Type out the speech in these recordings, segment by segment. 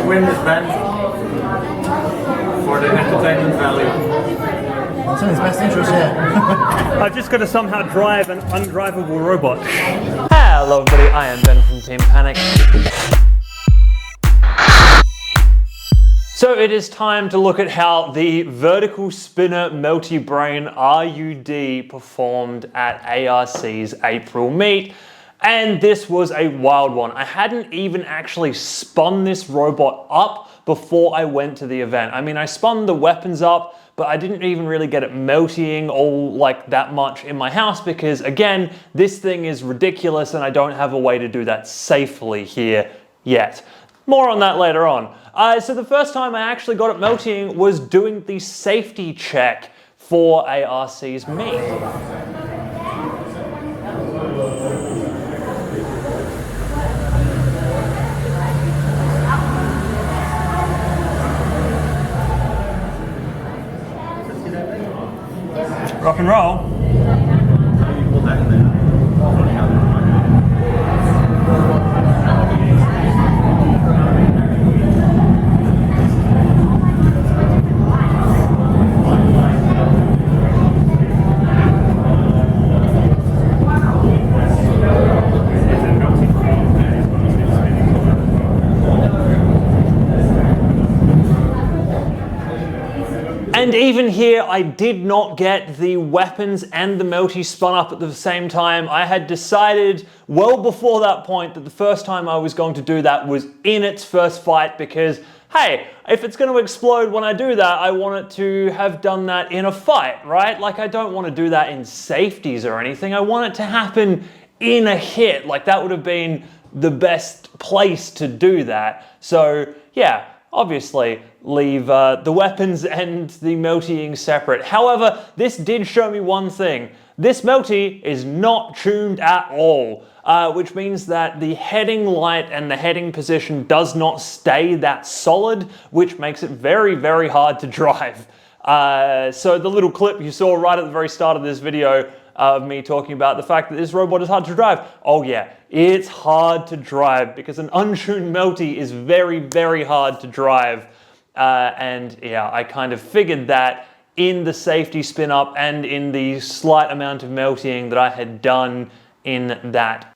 win this Ben for the entertainment value. It's in his best interest, yeah. I've just got to somehow drive an undrivable robot. Hello everybody, I am Ben from Team Panic. So it is time to look at how the vertical spinner melty brain RUD performed at ARC's April meet. And this was a wild one. I hadn't even actually spun this robot up before I went to the event. I mean, I spun the weapons up, but I didn't even really get it melting all like that much in my house because again, this thing is ridiculous and I don't have a way to do that safely here yet. More on that later on. So the first time I actually got it melting was doing the safety check for ARC's meet. Rock and roll. And even here, I did not get the weapons and the melty spun up at the same time. I had decided well before that point that the first time I was going to do that was in its first fight because, hey, if it's going to explode when I do that, I want it to have done that in a fight, right? Like I don't want to do that in safeties or anything. I want it to happen in a hit. Like that would have been the best place to do that. So yeah. Obviously, leave the weapons and the meltying separate. However, this did show me one thing. This melty is not tuned at all, which means that the heading light and the heading position does not stay that solid, which makes it very, very hard to drive. So the little clip you saw right at the very start of this video of me talking about the fact that this robot is hard to drive. Oh yeah, it's hard to drive because an untuned melty is very, very hard to drive. And yeah, I kind of figured that in the safety spin up and in the slight amount of melting that I had done in that.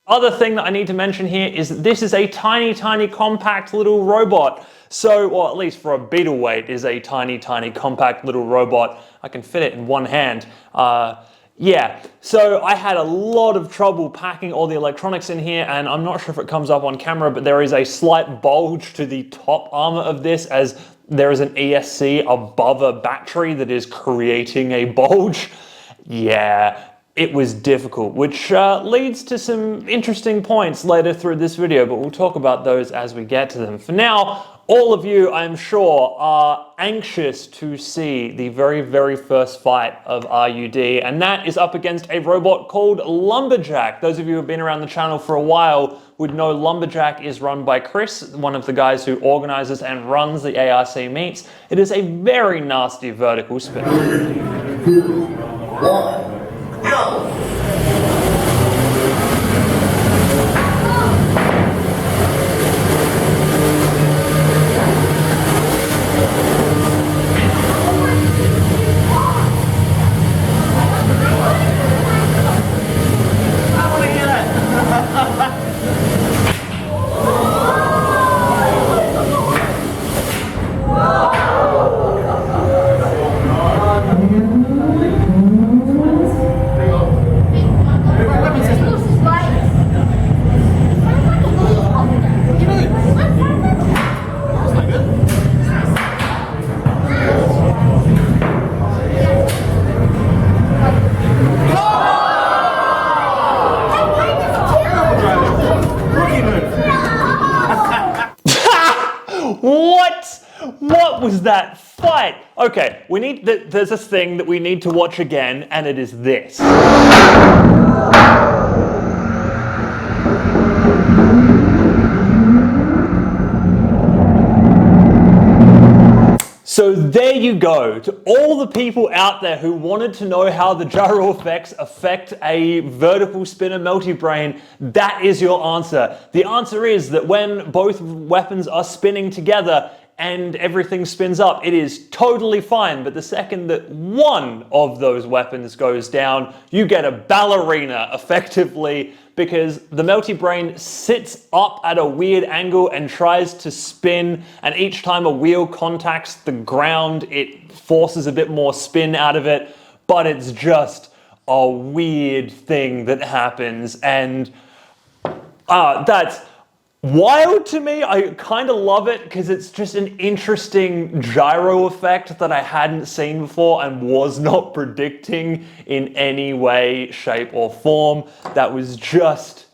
Other thing that I need to mention here is that this is a tiny, tiny compact little robot. So, or at least for a beetle weight is a tiny, tiny compact little robot. I can fit it in one hand. Yeah, so I had a lot of trouble packing all the electronics in here, and I'm not sure if it comes up on camera, but there is a slight bulge to the top armor of this as there is an ESC above a battery that is creating a bulge. Yeah, it was difficult, which leads to some interesting points later through this video, but we'll talk about those as we get to them. For now, all of you, I'm sure, are anxious to see the very, very first fight of RUD, and that is up against a robot called Lumberjack. Those of you who have been around the channel for a while would know Lumberjack is run by Chris, one of the guys who organizes and runs the ARC meets. It is a very nasty vertical spin. 3, 2, 1, go! What was that fight? Okay, there's this thing that we need to watch again, and it is this. So there you go. To all the people out there who wanted to know how the gyro effects affect a vertical spinner melty brain, that is your answer. The answer is that when both weapons are spinning together and everything spins up, it is totally fine. But the second that one of those weapons goes down, you get a ballerina effectively, because the melty brain sits up at a weird angle and tries to spin, and each time a wheel contacts the ground, it forces a bit more spin out of it, but it's just a weird thing that happens, and that's wild to me. I kind of love it because it's just an interesting gyro effect that I hadn't seen before and was not predicting in any way, shape, or form. That was just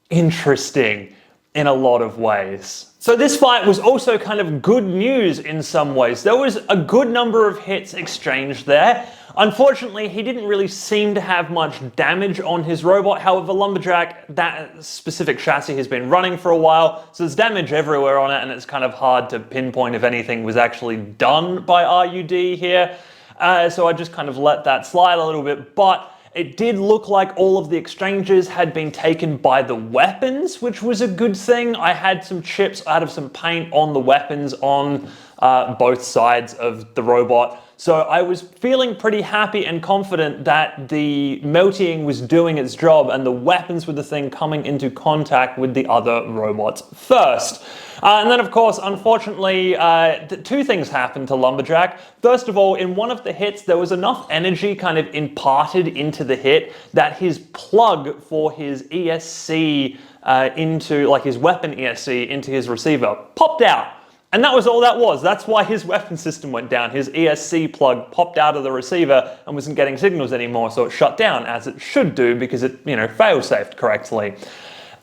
interesting in a lot of ways. So this fight was also kind of good news in some ways. There was a good number of hits exchanged there. Unfortunately, he didn't really seem to have much damage on his robot. However, Lumberjack, that specific chassis has been running for a while, so there's damage everywhere on it, and it's kind of hard to pinpoint if anything was actually done by RUD here. So I just kind of let that slide a little bit, but it did look like all of the exchanges had been taken by the weapons, which was a good thing. I had some chips out of some paint on the weapons on both sides of the robot. So I was feeling pretty happy and confident that the melting was doing its job and the weapons were the thing coming into contact with the other robots first. And then, of course, unfortunately, two things happened to Lumberjack. First of all, in one of the hits, there was enough energy kind of imparted into the hit that his plug for his ESC into, like his weapon ESC into his receiver popped out. And that was all that was. That's why his weapon system went down. His ESC plug popped out of the receiver and wasn't getting signals anymore, so it shut down, as it should do, because it, fail-safed correctly.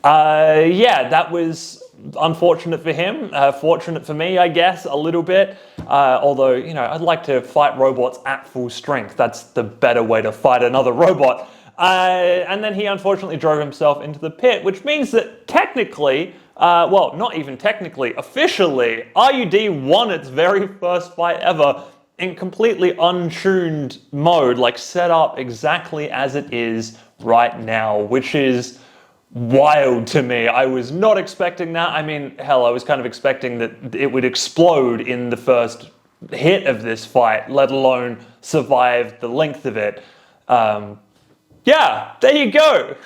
Yeah, that was unfortunate for him. Fortunate for me, I guess, a little bit. Although, I'd like to fight robots at full strength. That's the better way to fight another robot. And then he unfortunately drove himself into the pit, which means that technically, well, not even technically, officially, RUD won its very first fight ever in completely untuned mode, like set up exactly as it is right now, which is wild to me. I was not expecting that. I mean, hell, I was kind of expecting that it would explode in the first hit of this fight, let alone survive the length of it. Yeah, there you go.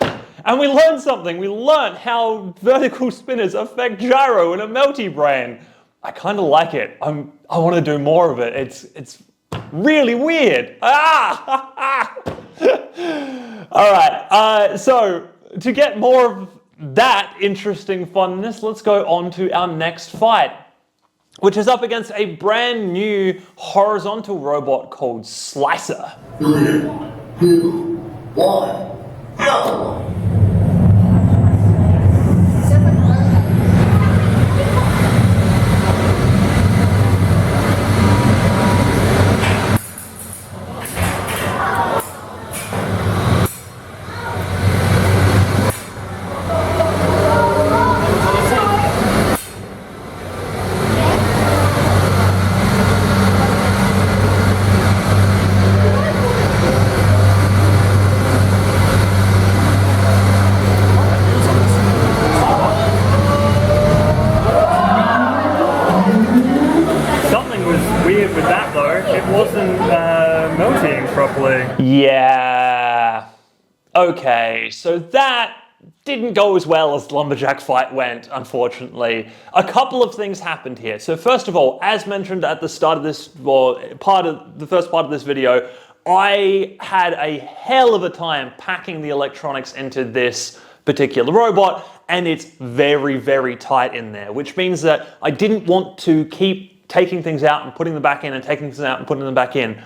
And we learned something. We learned how vertical spinners affect gyro in a melty brain. I kind of like it. I want to do more of it. It's really weird. All right. So to get more of that interesting funness, let's go on to our next fight, which is up against a brand new horizontal robot called Slicer. 3, 2, 1, go! Yeah. Okay, so that didn't go as well as the Lumberjack fight went, unfortunately. A couple of things happened here. So first of all, as mentioned at the start of this, or the first part of this video, I had a hell of a time packing the electronics into this particular robot, and it's very, very tight in there, which means that I didn't want to keep taking things out and putting them back in and taking things out and putting them back in.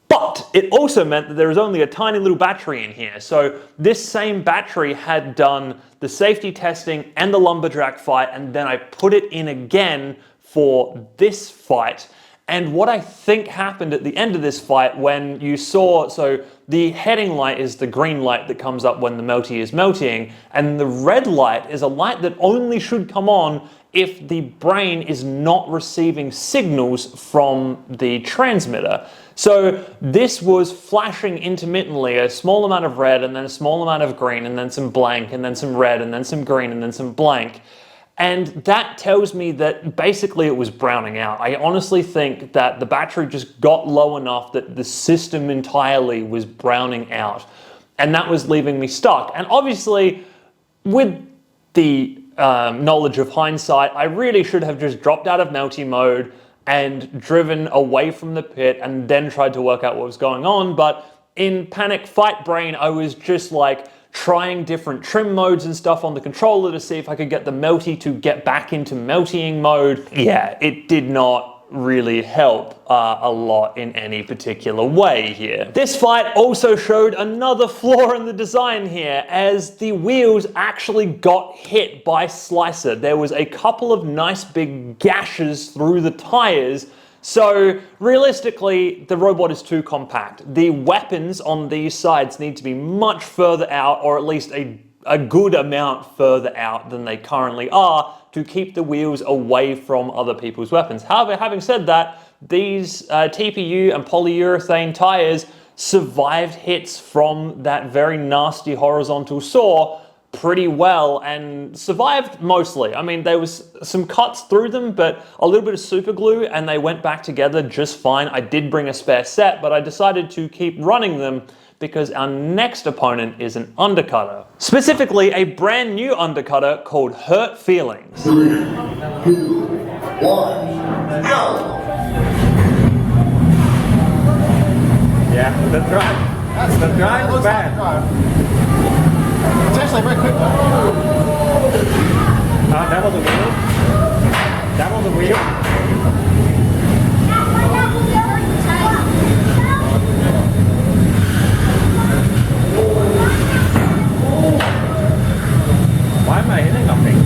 But it also meant that there was only a tiny little battery in here. So this same battery had done the safety testing and the Lumberjack fight, and then I put it in again for this fight. And what I think happened at the end of this fight, when you saw, so the heading light is the green light that comes up when the melty is melting, and the red light is a light that only should come on if the brain is not receiving signals from the transmitter. So this was flashing intermittently, a small amount of red and then a small amount of green and then some blank and then some red and then some green and then some blank. And that tells me that basically it was browning out. I honestly think that the battery just got low enough that the system entirely was browning out. And that was leaving me stuck. And obviously, with the knowledge of hindsight, I really should have just dropped out of melty mode and driven away from the pit and then tried to work out what was going on. But in panic fight brain, I was just like trying different trim modes and stuff on the controller to see if I could get the melty to get back into meltying mode. Yeah, it did not really help a lot in any particular way here. This fight also showed another flaw in the design here, as the wheels actually got hit by Slicer. There was a couple of nice big gashes through the tires. So realistically, the robot is too compact. The weapons on these sides need to be much further out, or at least a good amount further out than they currently are, to keep the wheels away from other people's weapons. However, having said that, these TPU and polyurethane tires survived hits from that very nasty horizontal saw pretty well and survived mostly. I mean, there was some cuts through them, but a little bit of super glue and they went back together just fine. I did bring a spare set, but I decided to keep running them because our next opponent is an Undercutter. Specifically, a brand new Undercutter called Hurt Feelings. 3, 2, 1, go! Yeah, the drive. The drive was bad. It's actually very quick though. That was a wheel. That was a wheel. Why am I hitting nothing?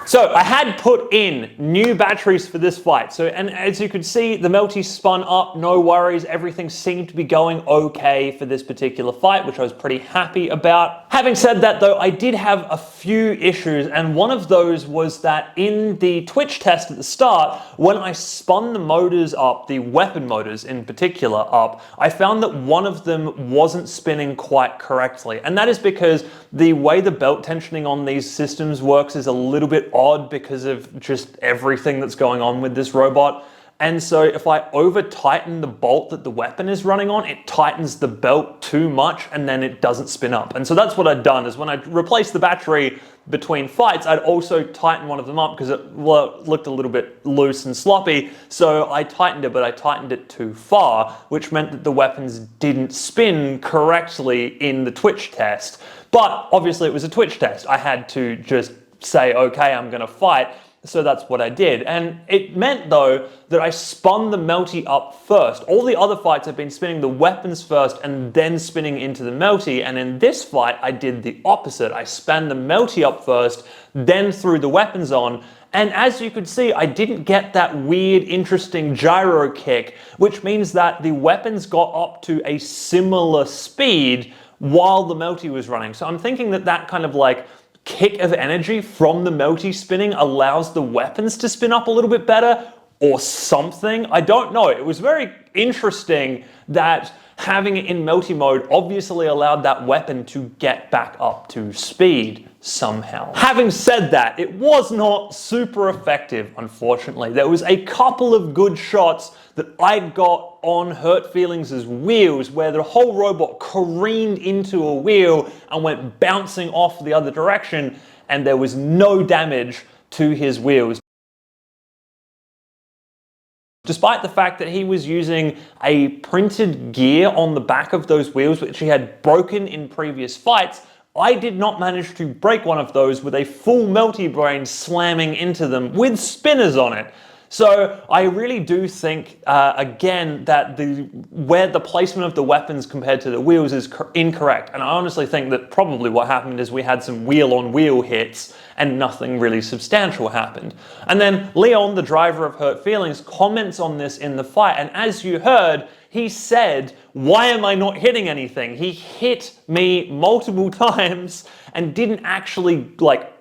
So I had put in new batteries for this fight. So, and as you could see, the melty spun up, no worries. Everything seemed to be going okay for this particular fight, which I was pretty happy about. Having said that though, I did have a few issues, and one of those was that in the twitch test at the start, when I spun the motors up, the weapon motors in particular up, I found that one of them wasn't spinning quite correctly. And that is because the way the belt tensioning on these systems works is a little bit odd because of just everything that's going on with this robot. And so if I over tighten the bolt that the weapon is running on, it tightens the belt too much and then it doesn't spin up. And so that's what I'd done, is when I replaced the battery between fights, I'd also tighten one of them up because it looked a little bit loose and sloppy. So I tightened it, but I tightened it too far, which meant that the weapons didn't spin correctly in the twitch test. But obviously it was a twitch test. I had to just say, okay, I'm gonna fight. So that's what I did. And it meant though that I spun the melty up first. All the other fights I've been spinning the weapons first and then spinning into the melty. And in this fight, I did the opposite. I span the melty up first, then threw the weapons on. And as you could see, I didn't get that weird, interesting gyro kick, which means that the weapons got up to a similar speed while the melty was running. So I'm thinking that that kind of like kick of energy from the melty spinning allows the weapons to spin up a little bit better or something. I don't know. It was very interesting that having it in melty mode obviously allowed that weapon to get back up to speed somehow. Having said that, it was not super effective, unfortunately. There was a couple of good shots that I got on Hurt Feelings' wheels where the whole robot careened into a wheel and went bouncing off the other direction, and there was no damage to his wheels. Despite the fact that he was using a printed gear on the back of those wheels, which he had broken in previous fights, I did not manage to break one of those with a full melty brain slamming into them with spinners on it. So I really do think, again, that where the placement of the weapons compared to the wheels is incorrect. And I honestly think that probably what happened is we had some wheel-on-wheel hits and nothing really substantial happened. And then Leon, the driver of Hurt Feelings, comments on this in the fight. And as you heard, he said, "Why am I not hitting anything?" He hit me multiple times and didn't actually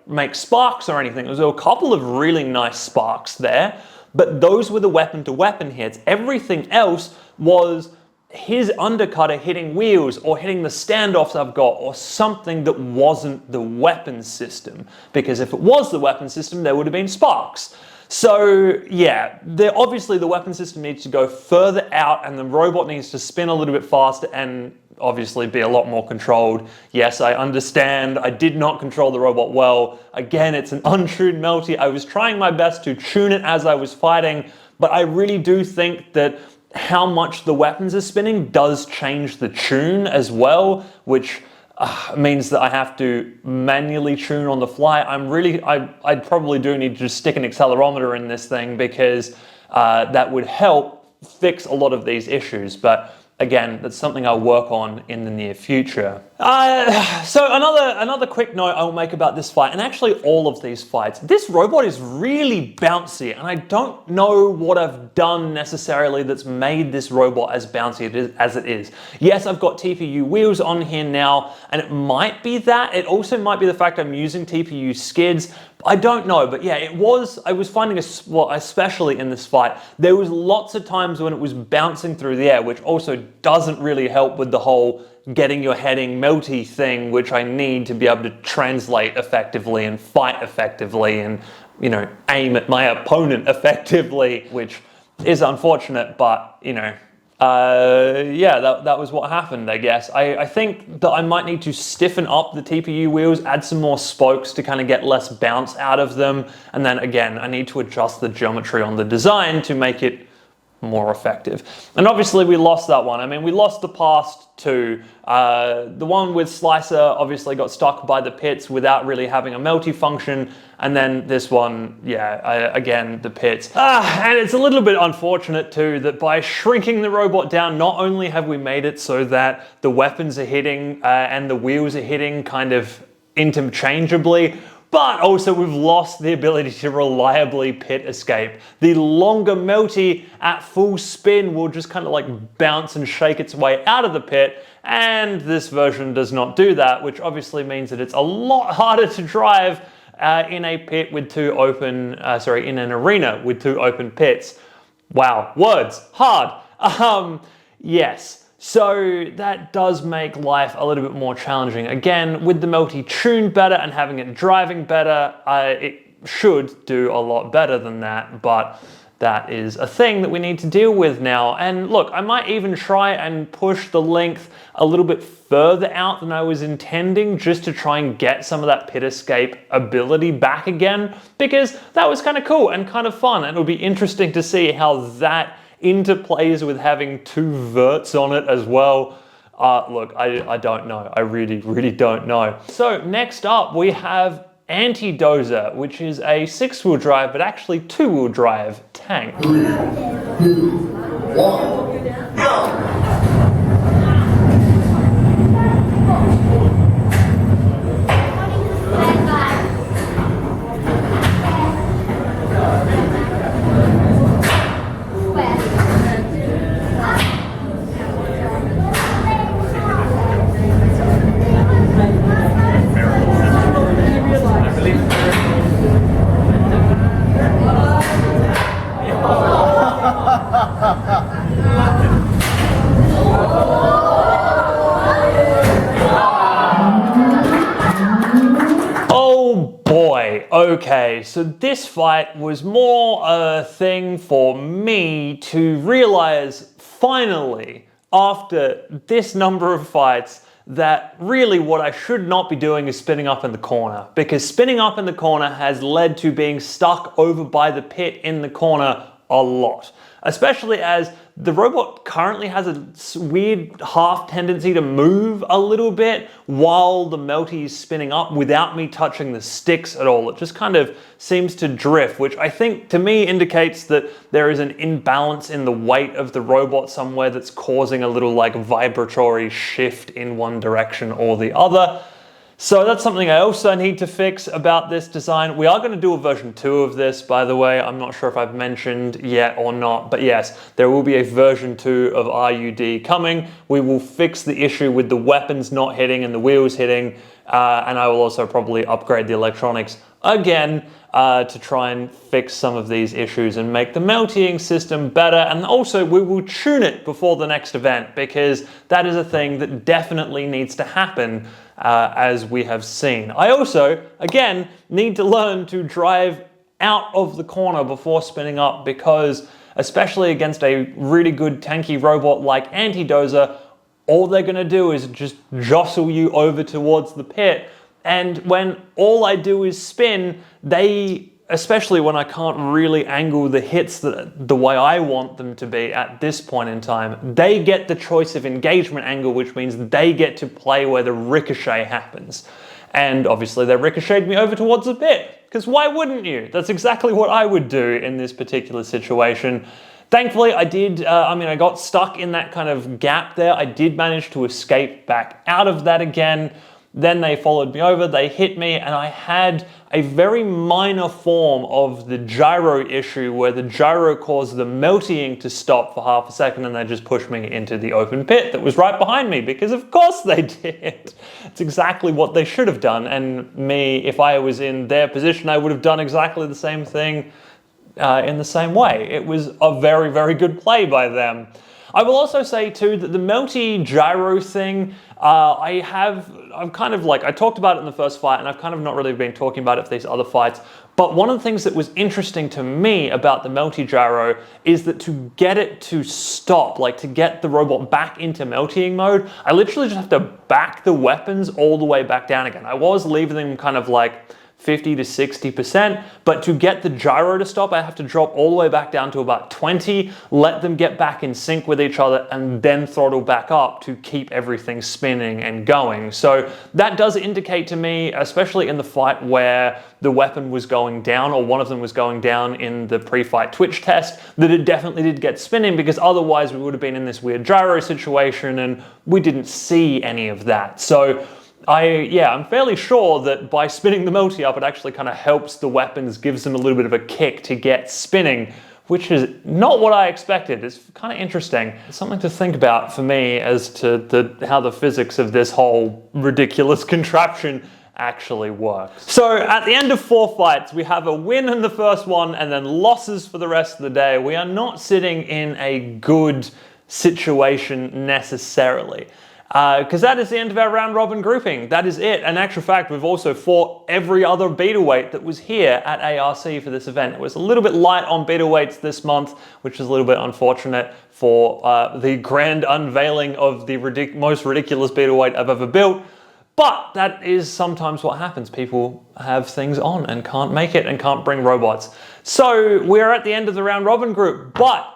make sparks or anything. There was a couple of really nice sparks there, but those were the weapon-to-weapon hits. Everything else was his undercutter hitting wheels or hitting the standoffs I've got or something that wasn't the weapon system. Because if it was the weapon system, there would have been sparks. So yeah, obviously the weapon system needs to go further out and the robot needs to spin a little bit faster and obviously be a lot more controlled. Yes, I understand. I did not control the robot well. Again, it's an untuned Melty. I was trying my best to tune it as I was fighting, but I really do think that how much the weapons are spinning does change the tune as well, which means that I have to manually tune on the fly. I probably do need to just stick an accelerometer in this thing because that would help fix a lot of these issues. But again, that's something I'll work on in the near future. So another quick note I will make about this fight, and actually all of these fights. This robot is really bouncy, and I don't know what I've done necessarily that's made this robot as bouncy as it is. Yes, I've got TPU wheels on here now, and it might be that. It also might be the fact I'm using TPU skids. I don't know, but yeah, I was finding, especially in this fight, there was lots of times when it was bouncing through the air, which also doesn't really help with the whole getting your heading melty thing, which I need to be able to translate effectively and fight effectively and, aim at my opponent effectively, which is unfortunate, but, yeah, that was what happened, I guess. I think that I might need to stiffen up the TPU wheels, add some more spokes to kind of get less bounce out of them. And then again, I need to adjust the geometry on the design to make it more effective. And obviously we lost that one. I mean, we lost the past two. The one with Slicer obviously got stuck by the pits without really having a melty function. And then this one, yeah, again, the pits. And it's a little bit unfortunate too that by shrinking the robot down, not only have we made it so that the weapons are hitting and the wheels are hitting kind of interchangeably, but also we've lost the ability to reliably pit escape. The longer Melty at full spin will just kind of like bounce and shake its way out of the pit, and this version does not do that, which obviously means that it's a lot harder to drive in a pit with two open, in an arena with two open pits. Wow, words, hard. Yes. So that does make life a little bit more challenging. Again, with the Melty tuned better and having it driving better, it should do a lot better than that, but that is a thing that we need to deal with now. And look, I might even try and push the length a little bit further out than I was intending, just to try and get some of that pit escape ability back again, because that was kind of cool and kind of fun, and it'll be interesting to see how that interplays with having two verts on it as well. Look, I don't know. I really don't know. So next up we have AntiDozer, which is a 6-wheel drive, but actually 2-wheel drive tank. 3, 2, 1, go! Okay, so this fight was more a thing for me to realize finally, after this number of fights, that really what I should not be doing is spinning up in the corner, because spinning up in the corner has led to being stuck over by the pit in the corner a lot. Especially as the robot currently has a weird half tendency to move a little bit while the melty is spinning up without me touching the sticks at all. It just kind of seems to drift, which I think to me indicates that there is an imbalance in the weight of the robot somewhere that's causing a little like vibratory shift in one direction or the other. So that's something I also need to fix about this design. We are going to do a version 2 of this, by the way. I'm not sure if I've mentioned yet or not, but yes, there will be a version 2 of RUD coming. We will fix the issue with the weapons not hitting and the wheels hitting, and I will also probably upgrade the electronics again to try and fix some of these issues and make the melting system better. And also we will tune it before the next event, because that is a thing that definitely needs to happen as we have seen. I also, again, need to learn to drive out of the corner before spinning up, because especially against a really good tanky robot like AntiDozer, all they're going to do is just jostle you over towards the pit. And when all I do is spin, they, especially when I can't really angle the hits the way I want them to be at this point in time, they get the choice of engagement angle, which means they get to play where the ricochet happens. And obviously they ricocheted me over towards the pit, because why wouldn't you? That's exactly what I would do in this particular situation. Thankfully, I did, I got stuck in that kind of gap there. I did manage to escape back out of that again. Then they followed me over, they hit me, and I had a very minor form of the gyro issue where the gyro caused the melting to stop for half a second, and they just pushed me into the open pit that was right behind me, because of course they did. It's exactly what they should have done, and me, if I was in their position, I would have done exactly the same thing in the same way. It was a very, very good play by them. I will also say too that the melty gyro thing, I talked about it in the first fight, and I've kind of not really been talking about it for these other fights, but one of the things that was interesting to me about the melty gyro is that to get it to stop, like to get the robot back into melting mode, I literally just have to back the weapons all the way back down again. I was leaving them kind of like 50 to 60%, but to get the gyro to stop, I have to drop all the way back down to about 20, let them get back in sync with each other, and then throttle back up to keep everything spinning and going. So that does indicate to me, especially in the fight where the weapon was going down, or one of them was going down in the pre-fight Twitch test, that it definitely did get spinning, because otherwise we would have been in this weird gyro situation and we didn't see any of that. So I'm fairly sure that by spinning the melty up, it actually kind of helps the weapons, gives them a little bit of a kick to get spinning, which is not what I expected. It's kind of interesting. It's something to think about for me as to how the physics of this whole ridiculous contraption actually works. So at the end of 4 fights, we have a win in the first one and then losses for the rest of the day. We are not sitting in a good situation necessarily. Because that is the end of our round robin grouping. That is it. In actual fact, we've also fought every other beta weight that was here at ARC for this event. It was a little bit light on beta weights this month, which is a little bit unfortunate for the grand unveiling of the most ridiculous beta weight I've ever built. But that is sometimes what happens. People have things on and can't make it and can't bring robots. So we're at the end of the round robin group, but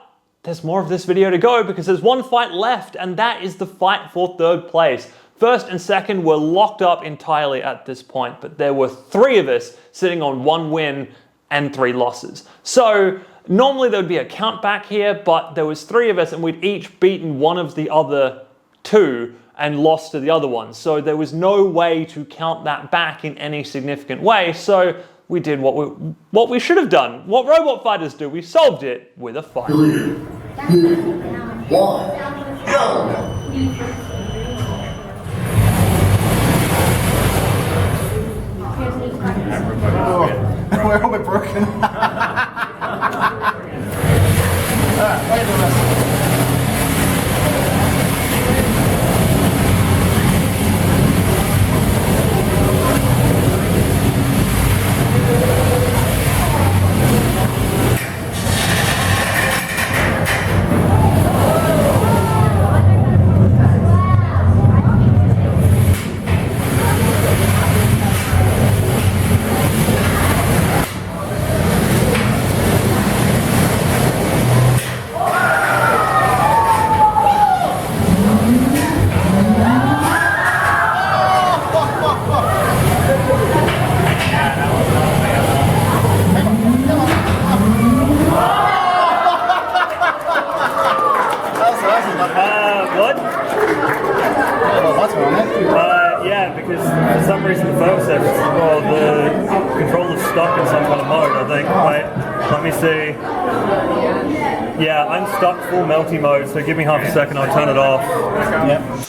there's more of this video to go, because there's one fight left, and that is the fight for 3rd place. First and second were locked up entirely at this point, but there were 3 of us sitting on 1 win and 3 losses. So normally there would be a count back here, but there was 3 of us and we'd each beaten one of the other 2 and lost to the other one. So there was no way to count that back in any significant way. So we did what we should have done. What robot fighters do. We solved it with a fight. 3, 2, 1, go! We're all bit broken. Wait the rest. stuck in some kind of mode, I think. Wait, let me see. Yeah, I'm stuck full melty mode, so give me half a second, I'll turn it off. Yeah.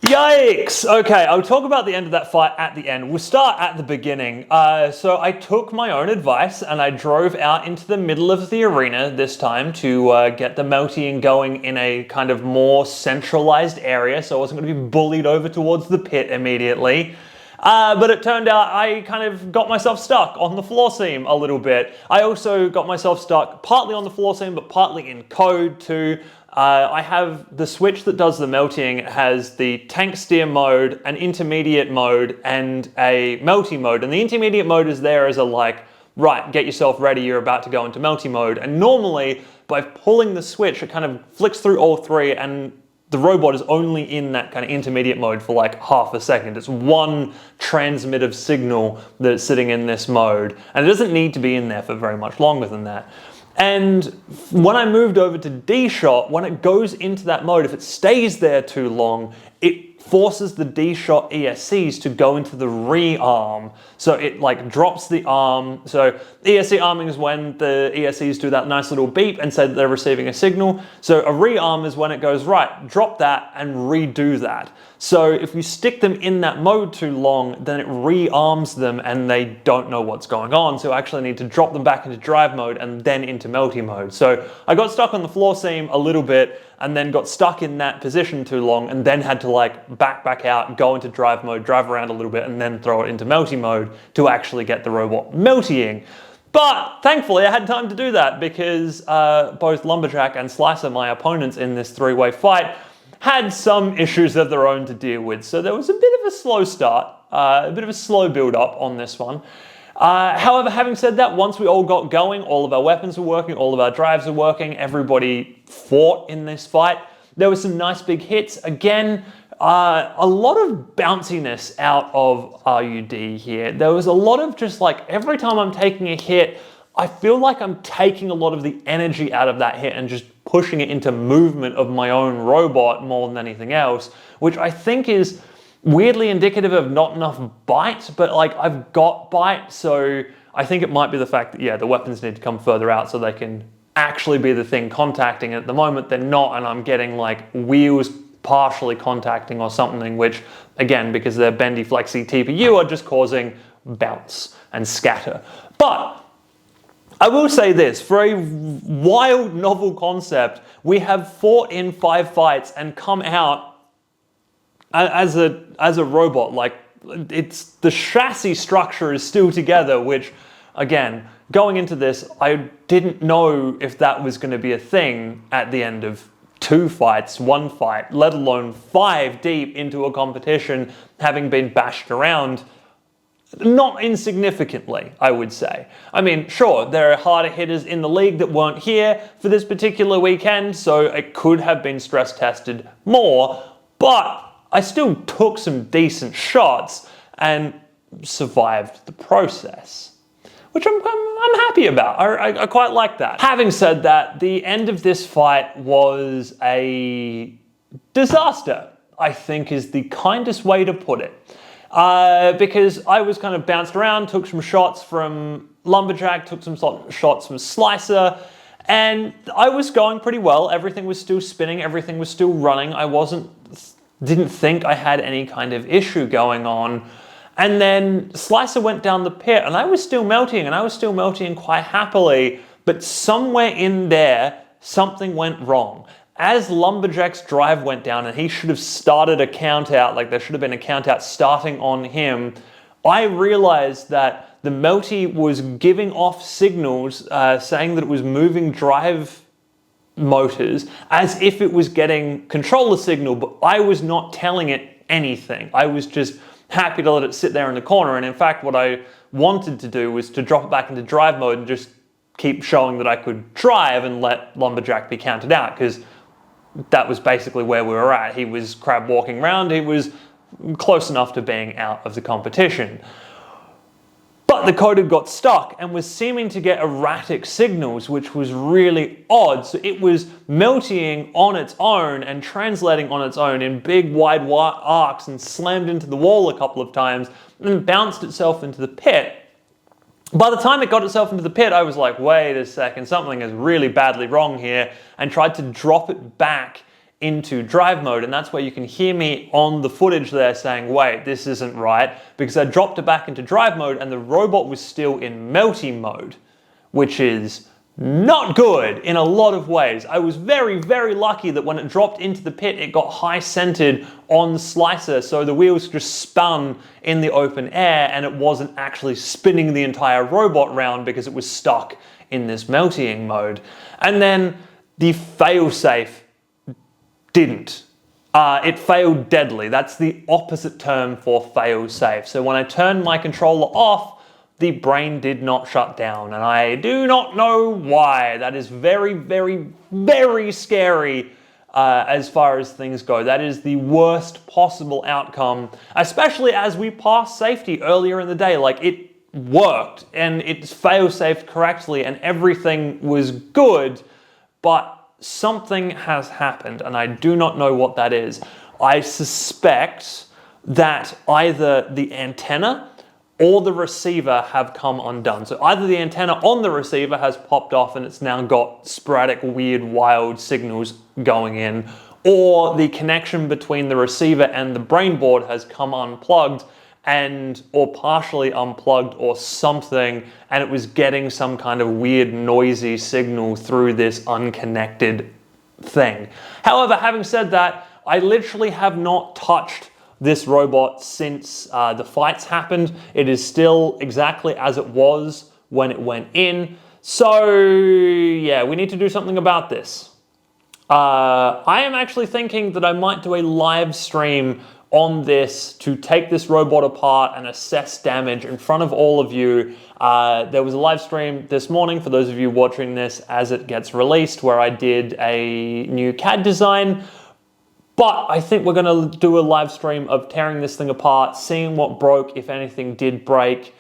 Yikes! Okay, I'll talk about the end of that fight at the end. We'll start at the beginning. So I took my own advice and I drove out into the middle of the arena this time to get the melting going in a kind of more centralized area, so I wasn't going to be bullied over towards the pit immediately. But it turned out I kind of got myself stuck on the floor seam a little bit. I also got myself stuck partly on the floor seam, but partly in code too. I have the switch that does the melting has the tank steer mode, an intermediate mode, and a melty mode. And the intermediate mode is there as a like, right, get yourself ready, you're about to go into melty mode. And normally, by pulling the switch, it kind of flicks through all three and the robot is only in that kind of intermediate mode for like half a second. It's one transmissive signal that's sitting in this mode. And it doesn't need to be in there for very much longer than that. And when I moved over to D-Shot, when it goes into that mode, if it stays there too long, it forces the D-Shot ESCs to go into the re-arm. So it like drops the arm. So ESC arming is when the ESCs do that nice little beep and say that they're receiving a signal. So a re-arm is when it goes, right, drop that and redo that. So if you stick them in that mode too long, then it re-arms them and they don't know what's going on. So I actually need to drop them back into drive mode and then into melty mode. So I got stuck on the floor seam a little bit and then got stuck in that position too long and then had to like back out, go into drive mode, drive around a little bit and then throw it into melty mode to actually get the robot meltying. But thankfully I had time to do that because both Lumberjack and Slicer, my opponents in this three-way fight, had some issues of their own to deal with. So there was a bit of a slow start, a bit of a slow build up on this one. However, having said that, once we all got going, all of our weapons were working, all of our drives were working, everybody fought in this fight. There were some nice big hits. Again, a lot of bounciness out of RUD here. There was a lot of just like, every time I'm taking a hit, I feel like I'm taking a lot of the energy out of that hit and just pushing it into movement of my own robot more than anything else, which I think is weirdly indicative of not enough bite, but like I've got bite, so I think it might be the fact that, yeah, the weapons need to come further out so they can actually be the thing contacting. At the moment, they're not, and I'm getting like wheels partially contacting or something, which again, because they're bendy flexy TPU, are just causing bounce and scatter. But I will say this, for a wild novel concept, we have fought in 5 fights and come out as a robot. Like, it's the chassis structure is still together, which again, going into this, I didn't know if that was going to be a thing at the end of 2 fights, 1 fight, let alone 5 deep into a competition, having been bashed around. Not insignificantly, I would say. I mean, sure, there are harder hitters in the league that weren't here for this particular weekend, so it could have been stress tested more, but I still took some decent shots and survived the process, which I'm happy about. I quite like that. Having said that, the end of this fight was a disaster, I think is the kindest way to put it. Because I was kind of bounced around, took some shots from Lumberjack, took some shots from Slicer, and I was going pretty well. Everything was still spinning, everything was still running. I didn't think I had any kind of issue going on. And then Slicer went down the pit and I was still melting, and I was still melting quite happily, but somewhere in there, something went wrong. As Lumberjack's drive went down and he should have started a count out, like there should have been a count out starting on him, I realized that the melty was giving off signals saying that it was moving drive motors as if it was getting controller signal, but I was not telling it anything. I was just happy to let it sit there in the corner, and in fact what I wanted to do was to drop it back into drive mode and just keep showing that I could drive and let Lumberjack be counted out, because that was basically where we were at. He was crab walking around, he was close enough to being out of the competition. But the code had got stuck and was seeming to get erratic signals, which was really odd. So it was melting on its own and translating on its own in big wide arcs and slammed into the wall a couple of times and bounced itself into the pit. By the time it got itself into the pit, I was like, wait a second, something is really badly wrong here, and tried to drop it back into drive mode. And that's where you can hear me on the footage there saying, wait, this isn't right, because I dropped it back into drive mode and the robot was still in melty mode, which is not good in a lot of ways. I was very, very lucky that when it dropped into the pit, it got high centered on the slicer, so the wheels just spun in the open air and it wasn't actually spinning the entire robot round because it was stuck in this melting mode. And then the failsafe didn't. It failed deadly. That's the opposite term for fail-safe. So when I turned my controller off, the brain did not shut down, and I do not know why. That is very, very, very scary as far as things go. That is the worst possible outcome, especially as we passed safety earlier in the day. Like, it worked, and it fail-safed correctly, and everything was good, but something has happened, and I do not know what that is. I suspect that either the antenna or the receiver have come undone. So either the antenna on the receiver has popped off and it's now got sporadic, weird, wild signals going in, or the connection between the receiver and the brain board has come unplugged or partially unplugged or something, and it was getting some kind of weird noisy signal through this unconnected thing. However, having said that, I literally have not touched this robot since the fights happened. It is still exactly as it was when it went in. So yeah, we need to do something about this. I am actually thinking that I might do a live stream on this to take this robot apart and assess damage in front of all of you. There was a live stream this morning for those of you watching this as it gets released where I did a new CAD design. But I think we're going to do a live stream of tearing this thing apart, seeing what broke, if anything did break,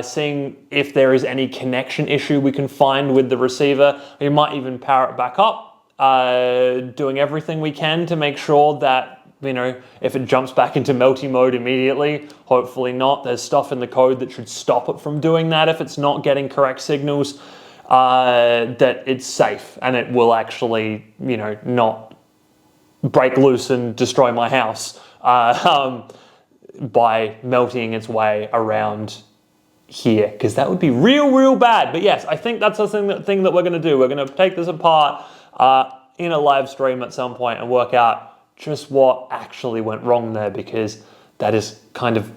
seeing if there is any connection issue we can find with the receiver. We might even power it back up, doing everything we can to make sure that, you know, if it jumps back into melty mode immediately, hopefully not. There's stuff in the code that should stop it from doing that if it's not getting correct signals, that it's safe and it will actually, you know, not break loose and destroy my house by melting its way around here, because that would be real, real bad. But yes, I think that's the thing that we're going to do. We're going to take this apart in a live stream at some point and work out just what actually went wrong there, because that is kind of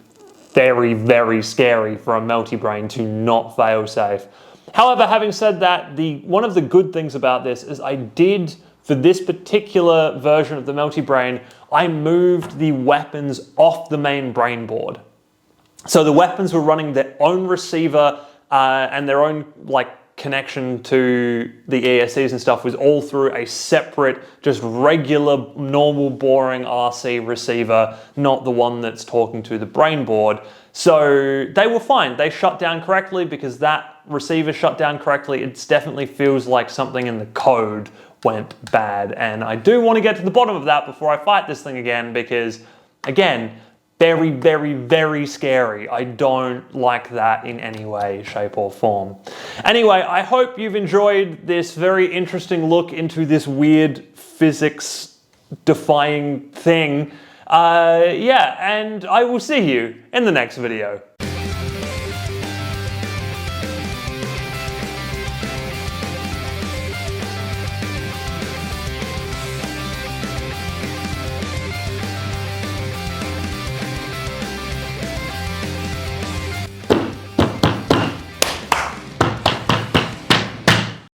very, very scary for a melty brain to not fail safe. However, having said that, one of the good things about this is I did, for this particular version of the melty brain, I moved the weapons off the main brain board. So the weapons were running their own receiver and their own connection to the ESCs and stuff was all through a separate, just regular, normal, boring RC receiver, not the one that's talking to the brain board. So they were fine. They shut down correctly because that receiver shut down correctly. It definitely feels like something in the code went bad, and I do want to get to the bottom of that before I fight this thing again, because again, very, very, very scary. I don't like that in any way, shape or form. Anyway, I hope you've enjoyed this very interesting look into this weird physics defying thing. Yeah, and I will see you in the next video.